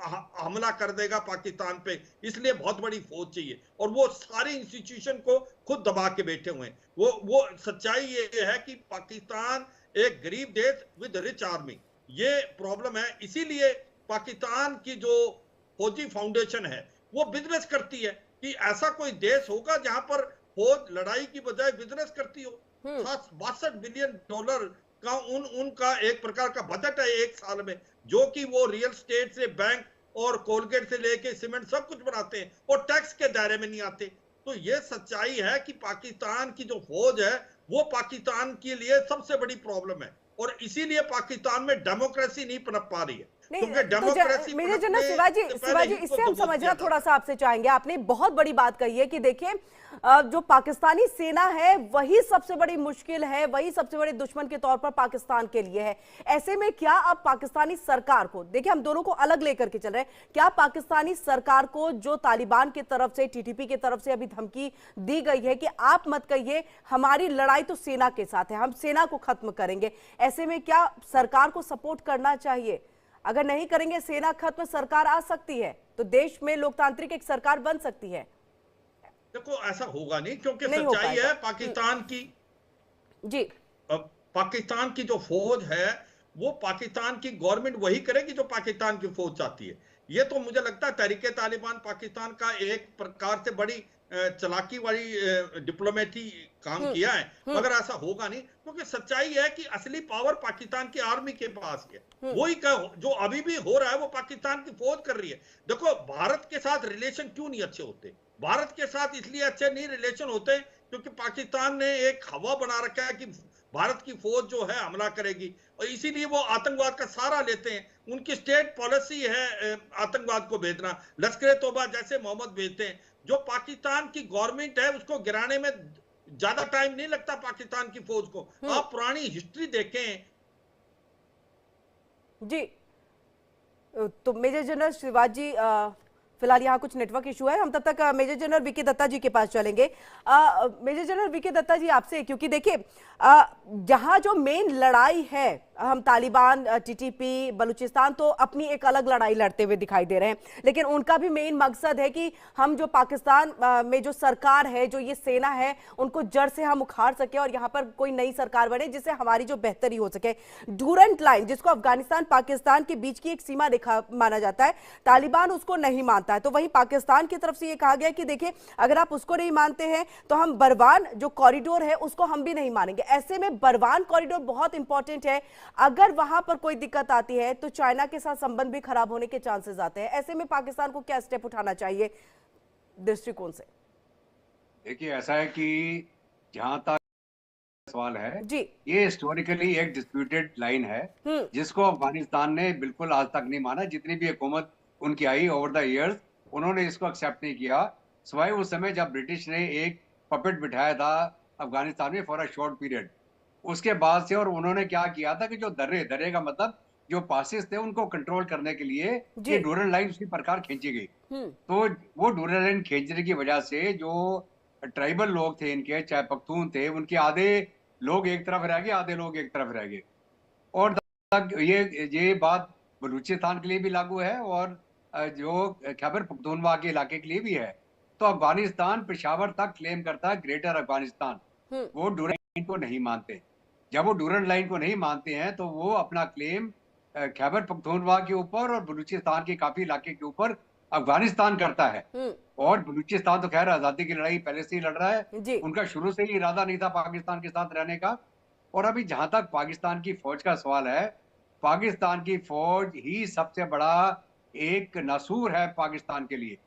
हमला कर देगा पाकिस्तान पे, इसलिए बहुत बड़ी फौज चाहिए। और वो सारे इंस्टीट्यूशन को खुद दबा के बैठे हुए हैं। वो सच्चाई ये है कि पाकिस्तान एक गरीब देश विद रिच आर्मी, ये प्रॉब्लम है। इसीलिए पाकिस्तान की जो फौजी फाउंडेशन है वो बिजनेस करती है कि ऐसा कोई देश होगा जहां पर फौज लड़ाई की बजाय बिजनेस करती हो। हम्म। 62 बिलियन डॉलर का उनका एक प्रकार का बजट है एक साल में, जो कि वो रियल स्टेट से बैंक और कोलगेट से लेके सीमेंट सब कुछ बनाते हैं और टैक्स के दायरे में नहीं आते। तो ये सच्चाई है कि पाकिस्तान की जो फौज है वो पाकिस्तान के लिए सबसे बड़ी प्रॉब्लम है, और इसीलिए पाकिस्तान में डेमोक्रेसी नहीं पनप पा रही है, क्योंकि नहीं तो डेमोक्रेसी मेजर जनरल पनपने शिवाजी, से पहले ही इससे उसको हम सबूत समझना किया थोड़ा जाता सा आपसे चाहेंगे। आपने बहुत बड़ी बात कही है कि देखिए जो पाकिस्तानी सेना है वही सबसे बड़ी मुश्किल है, वही सबसे बड़े दुश्मन के तौर पर पाकिस्तान के लिए है। ऐसे में क्या अब पाकिस्तानी सरकार को, देखिए हम दोनों को अलग लेकर के चल रहे हैं, क्या पाकिस्तानी सरकार को जो तालिबान की तरफ से, टीटीपी की तरफ से अभी धमकी दी गई है कि आप मत कहिए, हमारी लड़ाई तो सेना के साथ है, हम सेना को खत्म करेंगे, ऐसे में क्या सरकार को सपोर्ट करना चाहिए? अगर नहीं करेंगे सेना खत्म, सरकार आ सकती है तो देश में लोकतांत्रिक एक सरकार बन सकती है। देखो ऐसा होगा नहीं, क्योंकि नहीं हो सच्चाई पाएगा। है पाकिस्तान की, जी। पाकिस्तान की जो फौज है वो पाकिस्तान की गवर्नमेंट वही करेगी जो पाकिस्तान की फौज चाहती है। ये तो मुझे लगता है तहरीके तालिबान पाकिस्तान का एक प्रकार से बड़ी चालाकी वाली डिप्लोमेटी काम हम्म। किया है, हम्म। मगर ऐसा होगा नहीं, क्योंकि सच्चाई है कि असली पावर पाकिस्तान की आर्मी के पास है। हम्म। वही का जो अभी भी हो रहा है वो पाकिस्तान की फौज कर रही है। देखो भारत के साथ रिलेशन क्यों नहीं अच्छे होते, भारत के साथ इसलिए अच्छे नहीं रिलेशन होते क्योंकि पाकिस्तान ने एक हवा बना रखा है कि भारत की फौज जो है हमला करेगी, और इसीलिए वो आतंकवाद का सहारा लेते हैं। उनकी स्टेट पॉलिसी है आतंकवाद को भेजना, लश्कर तोबा जैसे मोहम्मद भेजते हैं। जो पाकिस्तान की गवर्नमेंट है उसको गिराने में ज्यादा टाइम नहीं लगता पाकिस्तान की फौज को। हम्म। आप पुरानी हिस्ट्री देखें। जी। तो मेजर जनरल शिवाजी, फिलहाल यहाँ कुछ नेटवर्क इशू है, हम तब तक मेजर जनरल वीके दत्ता जी के पास चलेंगे। मेजर जनरल वीके दत्ता जी आपसे, क्योंकि देखिए जहाँ जो मेन लड़ाई है, हम तालिबान, टीटीपी, बलूचिस्तान तो अपनी एक अलग लड़ाई लड़ते हुए दिखाई दे रहे हैं, लेकिन उनका भी मेन मकसद है कि हम जो पाकिस्तान में जो सरकार है, जो ये सेना है, उनको जड़ से हम उखाड़ सके और यहाँ पर कोई नई सरकार बने जिससे हमारी जो बेहतरी हो सके। डूरंट लाइन, जिसको अफगानिस्तान पाकिस्तान के बीच की एक सीमा रेखा माना जाता है, तालिबान उसको नहीं मानता है, तो वहीं पाकिस्तान की तरफ से ये कहा गया कि देखिए अगर आप उसको नहीं मानते हैं तो हम बरवान जो कॉरिडोर है उसको हम भी नहीं मानेंगे। ऐसे में बरवान कॉरिडोर बहुत इंपॉर्टेंट है, अगर वहां पर कोई दिक्कत आती है तो चाइना के साथ संबंध भी खराब होने के चांसेस आते हैं। ऐसे में पाकिस्तान को क्या स्टेप उठाना चाहिए दृष्टिकोण से? देखिए ऐसा है कि जहां तक सवाल है, जी। ये हिस्टोरिकली एक डिस्प्यूटेड लाइन है जिसको अफगानिस्तान ने बिल्कुल आज तक नहीं माना। जितनी भी हुकूमत उनकी आई ओवर द इयर्स, उन्होंने इसको एक्सेप्ट नहीं किया, सिवाय उस समय जब ब्रिटिश ने एक पपेट बिठाया था अफगानिस्तान में फॉर अ शॉर्ट पीरियड। उसके बाद से और उन्होंने क्या किया था कि जो दर्रे दर्रे का मतलब जो पासेस थे उनको कंट्रोल करने के लिए जी। ये डूरल लाइन उसी प्रकार खींची गई। तो वो डूरल लाइन खींचने की वजह से जो ट्राइबल लोग थे इनके, चाहे पख्तून थे, उनके आधे लोग एक तरफ रह गए, आधे लोग एक तरफ रह गए। और तक ये बात बलूचिस्तान के लिए भी लागू है और जो खैबर पख्तूनख्वा के इलाके के लिए भी है। तो अफगानिस्तान पेशावर तक क्लेम करता है ग्रेटर अफगानिस्तान, वो डूरल लाइन को नहीं मानते। जब वो डूरल लाइन को नहीं मानते हैं तो वो अपना क्लेम खैबर पख्तूनख्वा के ऊपर और बलूचिस्तान के काफी इलाके के ऊपर अफगानिस्तान करता है। और बलूचिस्तान तो खैर आजादी की लड़ाई पहले से ही लड़ रहा है, उनका शुरू से ही इरादा नहीं था पाकिस्तान के साथ रहने का। और अभी जहां तक पाकिस्तान की फौज का सवाल है, पाकिस्तान की फौज ही सबसे बड़ा एक नासूर है पाकिस्तान के लिए।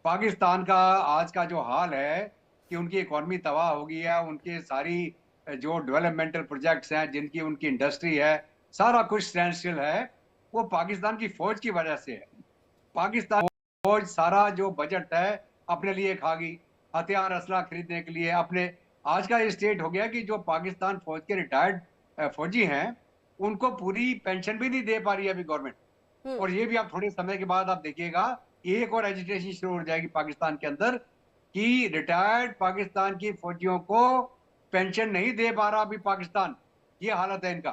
पाकिस्तान का आज का जो हाल है कि उनकी इकोनॉमी तबाह हो गई है, उनके सारी जो डेवलपमेंटल प्रोजेक्ट्स हैं, जिनकी उनकी इंडस्ट्री है, सारा कुछ स्टैंड स्टिल है, वो पाकिस्तान की फौज की वजह से है। पाकिस्तान फौज सारा जो बजट है अपने लिए खा गई, हथियार असला खरीदने के लिए अपने। आज का ये स्टेट हो गया कि जो पाकिस्तान फौज के रिटायर्ड फौजी हैं उनको पूरी पेंशन भी नहीं दे पा रही है अभी गवर्नमेंट। और ये भी आप थोड़े समय के बाद आप देखिएगा एक और एजिटेशन शुरू हो जाएगी पाकिस्तान के अंदर कि रिटायर्ड पाकिस्तान की फौजियों को पेंशन नहीं दे पा रहा अभी पाकिस्तान, ये हालत है इनका।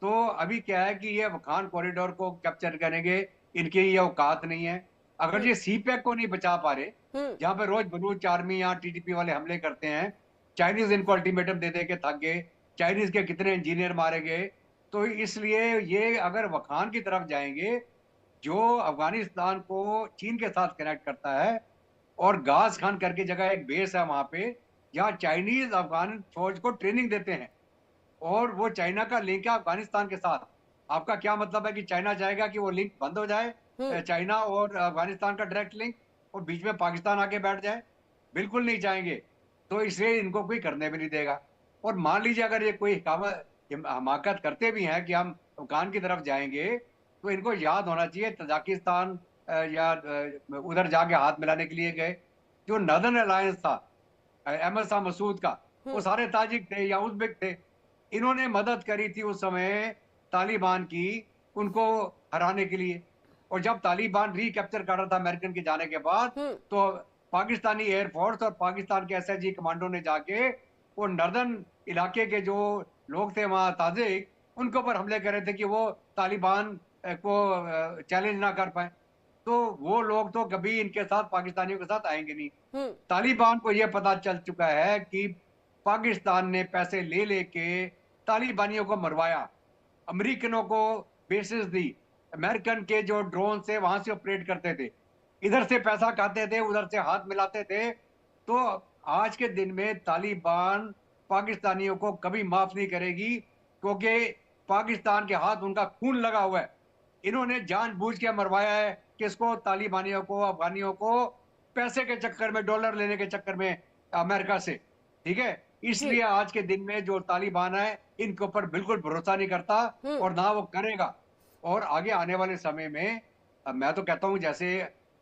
तो अभी क्या है कि ये खान कॉरिडोर को कैप्चर करेंगे, इनकी ये औकात नहीं है। अगर ये सीपैक को नहीं बचा पा रहे, जहां पे रोज बलूच आर्मी या टीटीपी वाले हमले करते हैं, चाइनीज इनको अल्टीमेटम दे दे के थक गए, चाइनीज के कितने इंजीनियर मारे गए, तो इसलिए ये अगर वखान की तरफ जाएंगे जो अफगानिस्तान को चीन के साथ कनेक्ट करता है, और गाज खान करके जगह एक बेस है वहां पे जहाँ चाइनीज अफगान फौज को ट्रेनिंग देते हैं, और वो चाइना का लिंक है अफगानिस्तान के साथ। आपका क्या मतलब है कि चाइना चाहेगा कि वो लिंक बंद हो जाए, चाइना और अफगानिस्तान का डायरेक्ट लिंक, और बीच में पाकिस्तान आके बैठ जाए? बिल्कुल नहीं चाहेंगे। तो इसलिए इनको कोई करने भी नहीं देगा। और मान लीजिए अगर ये कोई हमाकत करते भी हैं कि हम अफगान की तरफ जाएंगे, तो इनको याद होना चाहिए तजाकिस्तान या उधर जाके हाथ मिलाने के लिए गए, जो नर्दर्न अलायंस था अहमद शाह मसूद का, वो सारे ताजिक थे या उज़्बेक थे। इन्होंने मदद करी थी उस समय तालिबान की, उनको हराने के लिए। और जब तालिबान रिकैप्चर कर रहा था अमेरिकन के जाने के बाद, तो पाकिस्तानी एयरफोर्स और पाकिस्तान के एसएसजी कमांडो ने जाके वो नर्दर्न इलाके के जो लोग थे वहां ताजिक, उनके ऊपर हमले कर रहे थे कि वो तालिबान को चैलेंज ना कर पाए। तो वो लोग तो कभी इनके साथ, पाकिस्तानियों के साथ आएंगे नहीं। तालिबान को यह पता चल चुका है कि पाकिस्तान ने पैसे ले लेके तालिबानियों को मरवाया, अमेरिकनों को बेसिस दी, अमेरिकन के जो ड्रोन से वहां से ऑपरेट करते थे, इधर से पैसा खाते थे, उधर से हाथ मिलाते थे। तो आज के दिन में तालिबान पाकिस्तानियों को कभी माफ नहीं करेगी, क्योंकि पाकिस्तान के हाथ उनका खून लगा हुआ है। इन्होंने जानबूझ के मरवाया है किसको? तालिबानियों को, अफगानियों को, पैसे के चक्कर में, डॉलर लेने के चक्कर में अमेरिका से। ठीक है, इसलिए आज के दिन में जो तालिबान है इनके ऊपर बिल्कुल भरोसा नहीं करता, और ना वो करेगा। और आगे आने वाले समय में मैं तो कहता हूं जैसे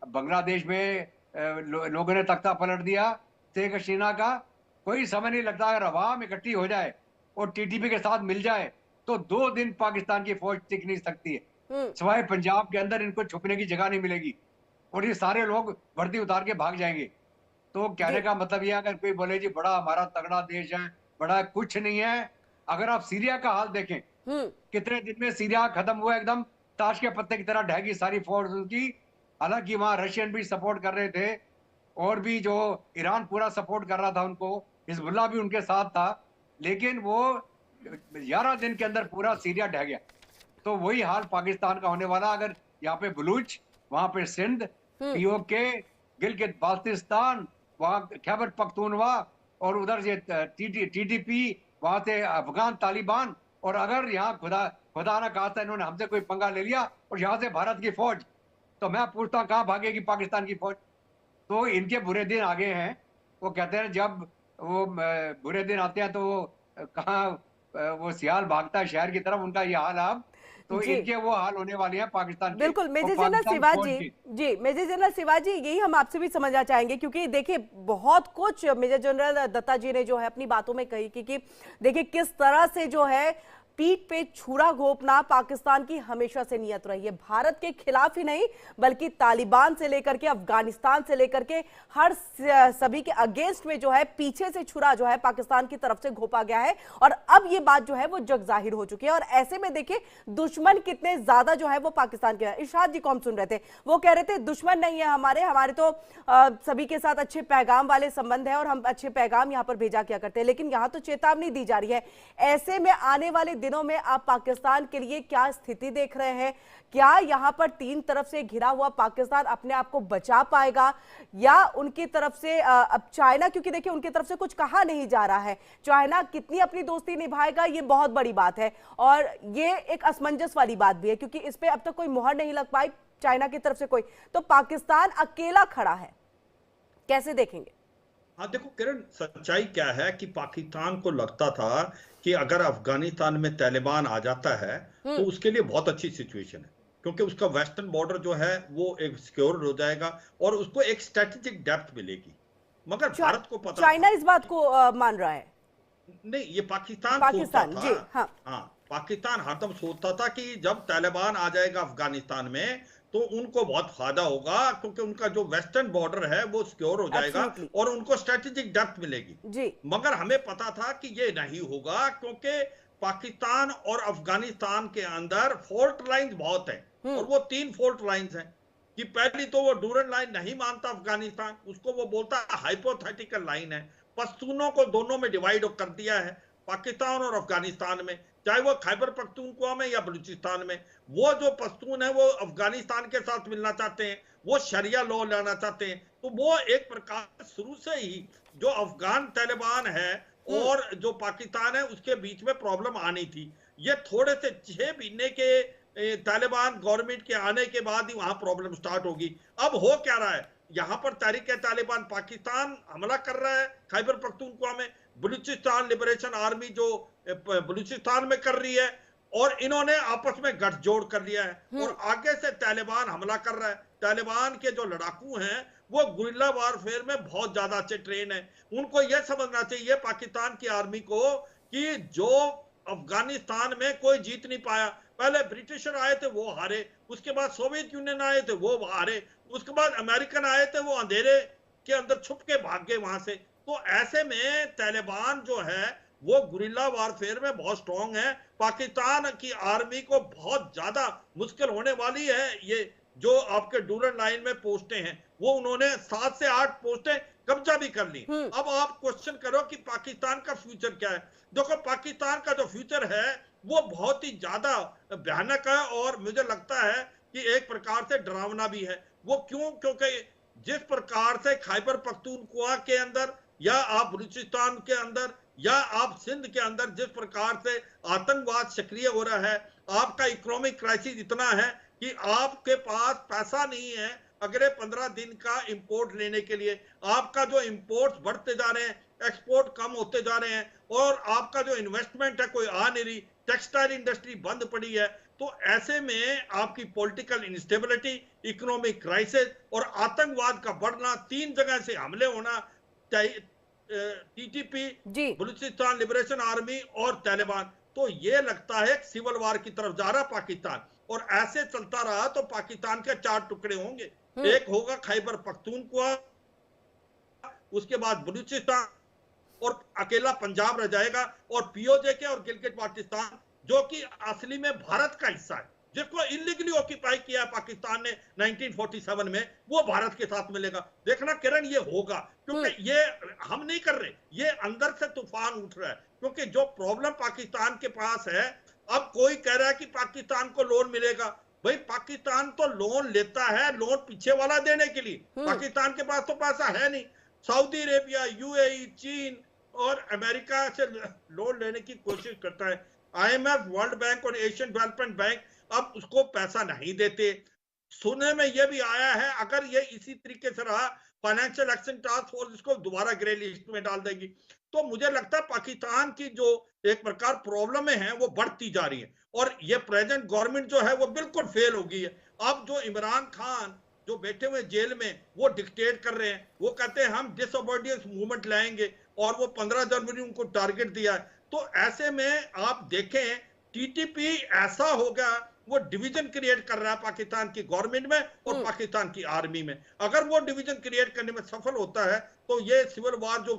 बांग्लादेश में लोगों ने तख्ता पलट दिया शेख हसीना का, कोई समय नहीं लगता अगर अवाम इकट्ठी हो जाए और टीटीपी के साथ मिल जाए तो 2 दिन पाकिस्तान की फौज टिक नहीं सकती है। सिवाय पंजाब के अंदर इनको छुपने की जगह नहीं मिलेगी, और ये सारे लोग वर्दी उतार के भाग जाएंगे। तो कहने का मतलब यह, अगर कोई बोले जी बड़ा हमारा तगड़ा देश है, बड़ा कुछ नहीं है। अगर आप सीरिया का हाल देखें, कितने दिन में सीरिया खत्म हुआ, एकदम ताश के पत्ते की तरह ढह गई सारी फोर्स उनकी। हालांकि वहां रशियन भी सपोर्ट कर रहे थे, और भी जो ईरान पूरा सपोर्ट कर रहा था उनको, हिजबुल्लाह भी उनके साथ था, लेकिन वो 11 दिन के अंदर पूरा सीरिया ढह गया। तो वही हाल पाकिस्तान का होने वाला। अगर यहाँ पे बलूच, वहां पे सिंध, पीओके, गिलगित बाल्टिस्तान, वहां खैबर पख्तूनवा, और उधर ये टीटीपी, वहां से अफगान तालिबान, और अगर यहाँ खुदा ना कहा था इन्होंने हमसे कोई पंगा ले लिया और यहाँ से भारत की फौज, तो मैं पूछता हूँ कहाँ भागेगी पाकिस्तान की फौज? तो इनके बुरे दिन आ गए हैं। वो कहते हैं जब वो बुरे दिन आते हैं तो कहाँ वो सियाल भागता है शहर की तरफ, उनका ये हाल अब तो इनके वो हाल होने वाले हैं पाकिस्तान के। बिल्कुल मेजर जनरल शिवाजी जी, मेजर जनरल शिवाजी, यही हम आपसे भी समझना चाहेंगे, क्योंकि देखिए बहुत कुछ मेजर जनरल दत्ता जी ने जो है अपनी बातों में कही कि देखिए किस तरह से जो है पीठ पे छुरा घोंपना पाकिस्तान की हमेशा से नियत रही है, भारत के खिलाफ ही नहीं बल्कि तालिबान से लेकर के, अफगानिस्तान से लेकर के हर सभी के अगेंस्ट में जो है पीछे से छुरा जो है पाकिस्तान की तरफ से घोंपा गया है। और अब ये बात जो है वो जग जाहिर हो चुकी है। और ऐसे में देखिए दुश्मन कितने ज्यादा जो है वो पाकिस्तान के। इरशाद जी को हम सुन रहे थे, वो कह रहे थे दुश्मन नहीं है हमारे तो सभी के साथ अच्छे पैगाम वाले संबंध है और हम अच्छे पैगाम यहाँ पर भेजा किया करते हैं, लेकिन यहाँ तो चेतावनी दी जा रही है। ऐसे में आने वाले दिनों में आप पाकिस्तान के लिए क्या स्थिति देख रहे हैं? क्या यहां पर 3 तरफ से घिरा हुआ पाकिस्तान अपने आप को बचा पाएगा, या उनकी तरफ से अब चाइना, क्योंकि देखिए उनकी तरफ से कुछ कहा नहीं जा रहा है, चाइना कितनी अपनी दोस्ती निभाएगा ये बहुत बड़ी बात है, और ये एक असमंजस वाली बात भी है क्योंकि इस पे अब तक कोई मुहर नहीं लग पाई चाइना की तरफ से कोई, तो पाकिस्तान अकेला खड़ा है, कैसे देखेंगे? हाँ देखो किरण, सच्चाई क्या है कि पाकिस्तान को लगता था कि अगर अफगानिस्तान में तालिबान आ जाता है तो उसके लिए बहुत अच्छी सिचुएशन है, क्योंकि उसका वेस्टर्न बॉर्डर जो है वो एक सिक्योर हो जाएगा और उसको एक स्ट्रेटेजिक डेप्थ मिलेगी। मगर भारत को पता, चाइना इस बात को मान रहा है? नहीं, ये पाकिस्तान जी हाँ, पाकिस्तान हरदम सोचता था कि जब तालिबान आ जाएगा अफगानिस्तान में तो उनको बहुत फायदा होगा, क्योंकि उनका जो वेस्टर्न बॉर्डर है वो सिक्योर हो जाएगा और उनको स्ट्रेटेजिक डेप्थ मिलेगी जी। मगर हमें पता था कि ये नहीं होगा, क्योंकि पाकिस्तान और अफगानिस्तान के अंदर फॉल्ट लाइन बहुत है, और वो 3 फॉल्ट लाइंस हैं कि पहली तो वो डूरन लाइन नहीं मानता अफगानिस्तान, उसको वो बोलता है हाइपोथेटिकल लाइन है। पश्तूनों को दोनों में डिवाइड कर दिया है, पाकिस्तान और अफगानिस्तान में, चाहे वो खैबर पख्तूनख्वा में या बलूचिस्तान में। वो जो पश्तून है वो अफगानिस्तान के साथ मिलना चाहते हैं, वो शरिया लॉ लाना चाहते हैं। तो वो एक प्रकार शुरू से ही जो अफगान तालिबान है और जो पाकिस्तान है उसके बीच में प्रॉब्लम आनी थी। ये थोड़े से 6 महीने के तालिबान गवर्नमेंट के आने के बाद ही वहां प्रॉब्लम स्टार्ट होगी। अब हो क्या रहा है, यहां पर तहरीक तालिबान पाकिस्तान हमला कर रहा है खैबर पख्तूनख्वा में, बलूचिस्तान लिबरेशन आर्मी जो बलूचिस्तान में कर रही है, और इन्होंने आपस में गठजोड़ कर लिया है और आगे से तालिबान हमला कर रहा है। तालिबान के जो लड़ाकू हैं वो गुरिल्ला वारफेयर में बहुत ज्यादा अच्छे ट्रेन है। उनको यह समझना चाहिए पाकिस्तान की आर्मी को कि जो अफगानिस्तान में कोई जीत नहीं पाया, पहले ब्रिटिशर आए थे वो हारे, उसके बाद सोवियत यूनियन आए थे वो हारे, उसके बाद अमेरिकन आए थे वो अंधेरे के अंदर छुप के भाग गए वहां से। तो ऐसे में तालिबान जो है वो गुरिल्ला वारफेयर में बहुत स्ट्रांग है। पाकिस्तान की आर्मी को बहुत ज्यादा मुश्किल होने वाली है। ये जो आपके डूरन लाइन में पोस्टें हैं वो उन्होंने 7 से 8 पोस्टें कब्जा भी कर ली। अब आप क्वेश्चन करो कि पाकिस्तान का फ्यूचर क्या है। देखो पाकिस्तान का जो फ्यूचर है वो बहुत ही ज्यादा भयानक है और मुझे लगता है कि एक प्रकार से डरावना भी है। वो क्यों? क्योंकि जिस प्रकार से खैबर पख्तूनख्वा के अंदर या आप बलूचिस्तान के अंदर या आप सिंध के अंदर जिस प्रकार से आतंकवाद सक्रिय हो रहा है, आपका इकोनॉमिक क्राइसिस इतना है कि आपके पास पैसा नहीं है अगले 15 दिन का इंपोर्ट लेने के लिए। आपका जो इंपोर्ट्स बढ़ते जा रहे हैं, एक्सपोर्ट कम होते जा रहे हैं, और आपका जो इन्वेस्टमेंट है कोई आ नहीं रही, टेक्सटाइल इंडस्ट्री बंद पड़ी है। तो ऐसे में आपकी पॉलिटिकल इंस्टेबिलिटी, इकोनॉमिक क्राइसिस और आतंकवाद का बढ़ना, 3 जगह से हमले होना, टीटीपी, बलूचिस्तान लिबरेशन आर्मी और तालिबान, तो ये लगता है सिविल वार की तरफ जा रहा पाकिस्तान। और ऐसे चलता रहा तो पाकिस्तान के 4 टुकड़े होंगे, एक होगा खैबर पख्तूनख्वा, उसके बाद बलूचिस्तान, और अकेला पंजाब रह जाएगा, और पीओजे के और गिलगित बाल्टिस्तान जो कि असली में भारत का हिस्सा है, जिसको इलीगली ऑक्यूपाई किया पाकिस्तान ने 1947 में, वो भारत के साथ मिलेगा। देखना किरण ये होगा, क्योंकि ये हम नहीं कर रहे, ये अंदर से तूफान उठ रहा है। क्योंकि जो प्रॉब्लम पाकिस्तान के पास है, अब कोई कह रहा है कि पाकिस्तान को लोन मिलेगा। भाई पाकिस्तान तो लोन लेता है, लोन पीछे वाला देने के लिए, पाकिस्तान के पास तो पैसा है नहीं। सऊदी अरेबिया, यूएई, चीन और अमेरिका से लोन लेने की कोशिश करता है। IMF, वर्ल्ड बैंक और एशियन डेवलपमेंट बैंक अब उसको पैसा नहीं देते। सुनने में यह भी आया है अगर ये इसी तरीके से रहा, फाइनेंशियल एक्शन टास्क फोर्स इसको दोबारा ग्रे लिस्ट में डाल देगी। तो मुझे लगता है पाकिस्तान की जो एक प्रकार प्रॉब्लमें हैं वो बढ़ती जा रही है, और ये प्रेजेंट गवर्नमेंट जो है वो बिल्कुल फेल हो गई है। अब जो इमरान खान जो बैठे हुए जेल में वो डिक्टेट कर रहे हैं, वो कहते हैं हम डिसओबीडियंस मूवमेंट लाएंगे, और वो 15 जनवरी उनको टारगेट दिया है। तो ऐसे में आप देखें टीटीपी ऐसा होगा, वो डिवीजन क्रिएट कर रहा है पाकिस्तान की गवर्नमेंट में और पाकिस्तान की आर्मी में। अगर वो डिवीजन क्रिएट करने में सफल होता है तो ये सिविल वार जो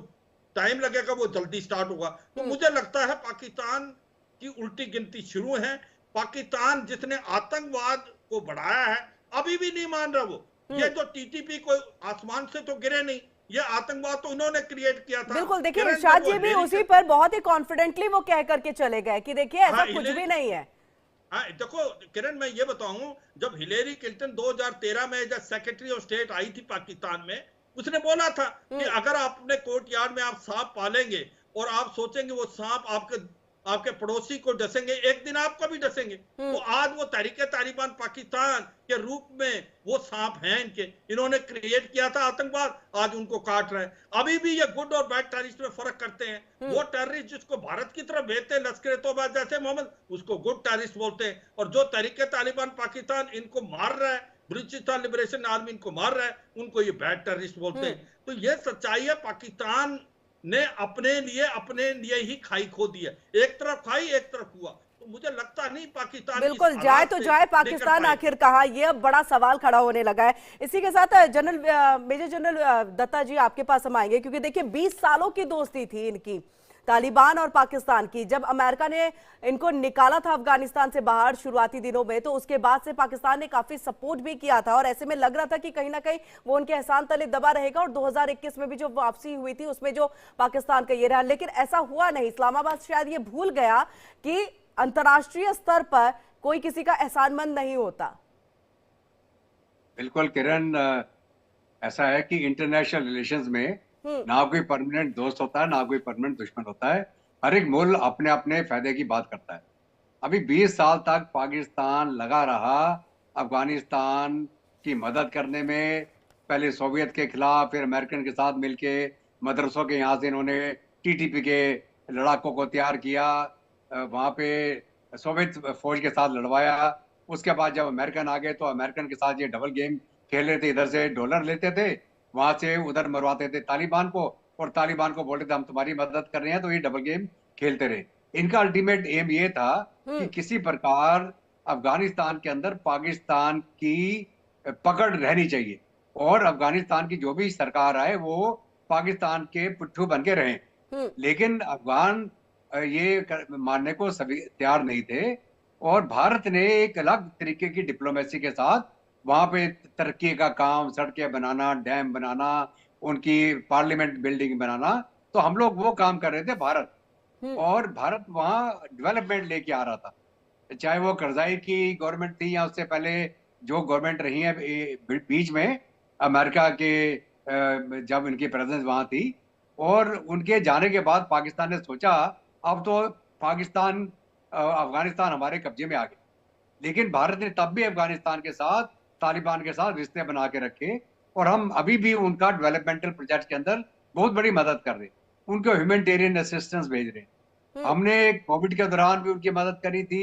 टाइम लगेगा वो जल्दी स्टार्ट होगा। तो मुझे लगता है पाकिस्तान की उल्टी गिनती शुरू है। पाकिस्तान जिसने आतंकवाद को बढ़ाया है अभी भी नहीं मान रहा वो। ये जो टीटीपी को आसमान से तो गिरे नहीं, ये आतंकवाद तो उन्होंने क्रिएट किया था। बिल्कुल, देखिए इरशाद जी भी उसी पर बहुत ही कॉन्फिडेंटली वो कह करके चले गए कि देखिए ऐसा कुछ भी नहीं है। हाँ देखो किरण, मैं ये बताऊं, जब हिलेरी क्लिंटन 2013 में जब सेक्रेटरी ऑफ स्टेट आई थी पाकिस्तान में, उसने बोला था कि अगर आप अपने कोर्ट यार्ड में आप सांप पालेंगे और आप सोचेंगे वो सांप आपके पड़ोसी को डसेंगे, एक दिन आपको भी डसेंगे। तो आज वो तहरीके तालिबान पाकिस्तान के रूप में वो सांप हैं इन्होंने क्रिएट किया था आतंकवाद, आज उनको काट रहे हैं। अभी भी ये गुड और बैड टेररिस्ट में फर्क करते हैं। वो टेररिस्ट जिसको भारत की तरफ भेजते हैं, लश्कर तौबा जैसे मोहम्मद, उसको गुड टेररिस्ट बोलते हैं, और जो तहरीके तालिबान पाकिस्तान इनको मार रहा है, बलूचिस्तान लिबरेशन आर्मी इनको मार रहा है, उनको ये बैड टेररिस्ट बोलते हैं। तो ये सच्चाई है, पाकिस्तान ने अपने लिए ही खाई खो दी है। एक तरफ खाई एक तरफ हुआ। तो मुझे लगता नहीं पाकिस्तान बिल्कुल जाए तो जाए पाकिस्तान आखिर कहाँ, ये अब बड़ा सवाल खड़ा होने लगा है। इसी के साथ मेजर जनरल दत्ता जी आपके पास हम आएंगे, क्योंकि देखिए 20 सालों की दोस्ती थी इनकी। तालिबान और पाकिस्तान की। जब अमेरिका ने इनको निकाला था अफगानिस्तान से बाहर शुरुआती दिनों में, तो उसके बाद से पाकिस्तान ने काफी सपोर्ट भी किया था और ऐसे में लग रहा था कि कहीं ना कहीं वो उनके एहसान तले दबा रहेगा और 2021 में भी जो वापसी हुई थी उसमें जो पाकिस्तान का ये रहा, लेकिन ऐसा हुआ नहीं। इस्लामाबाद शायद ये भूल गया कि अंतर्राष्ट्रीय स्तर पर कोई किसी का एहसानमंद नहीं होता। बिल्कुल किरण, ऐसा है कि इंटरनेशनल रिलेशंस में ना कोई परमानेंट दोस्त होता है, ना कोई परमानेंट दुश्मन होता है। हर एक मुल्क अपने अपने फायदे की बात करता है। अभी 20 साल तक पाकिस्तान लगा रहा अफगानिस्तान की मदद करने में, पहले सोवियत के खिलाफ, फिर अमेरिकन के साथ मिलके मदरसों के यहाँ से इन्होंने टीटीपी के लड़ाकों को तैयार किया, वहाँ पे सोवियत फौज के साथ लड़वाया। उसके बाद जब अमेरिकन आ गए तो अमेरिकन के साथ ये डबल गेम खेल रहे थे, इधर से डॉलर लेते थे, वहां से उधर मरवाते थे तालिबान को, और तालिबान को बोलते थे हम तुम्हारी मदद कर रहे हैं, तो ये डबल गेम खेलते रहे। इनका अल्टीमेट एम ये था कि किसी प्रकार अफगानिस्तान के अंदर पाकिस्तान की पकड़ रहनी चाहिए और अफगानिस्तान की जो भी सरकार आए वो पाकिस्तान के पुट्ठू बन के रहें। लेकिन अफगान ये मानने को सभी तैयार नहीं थे और भारत ने एक अलग तरीके की डिप्लोमेसी के साथ वहां पे तरक्की का काम, सड़कें बनाना, डैम बनाना, उनकी पार्लियामेंट बिल्डिंग बनाना, तो हम लोग वो काम कर रहे थे भारत। और भारत वहां डेवलपमेंट लेके आ रहा था, चाहे वो करजाई की गवर्नमेंट थी या उससे पहले जो गवर्नमेंट रही है बीच में अमेरिका के, जब इनकी प्रेजेंस वहां थी। और उनके जाने के बाद पाकिस्तान ने सोचा अब तो पाकिस्तान अफगानिस्तान हमारे कब्जे में आ गया, लेकिन भारत ने तब भी अफगानिस्तान के साथ, तालिबान के साथ रिश्ते बना के रखे और हम अभी भी उनका डेवलपमेंटल प्रोजेक्ट के अंदर बहुत बड़ी मदद कर रहे हैं, उनको ह्यूमैनिटेरियन असिस्टेंस भेज रहे हैं। हमने कोविड के दौरान भी उनकी मदद करी थी,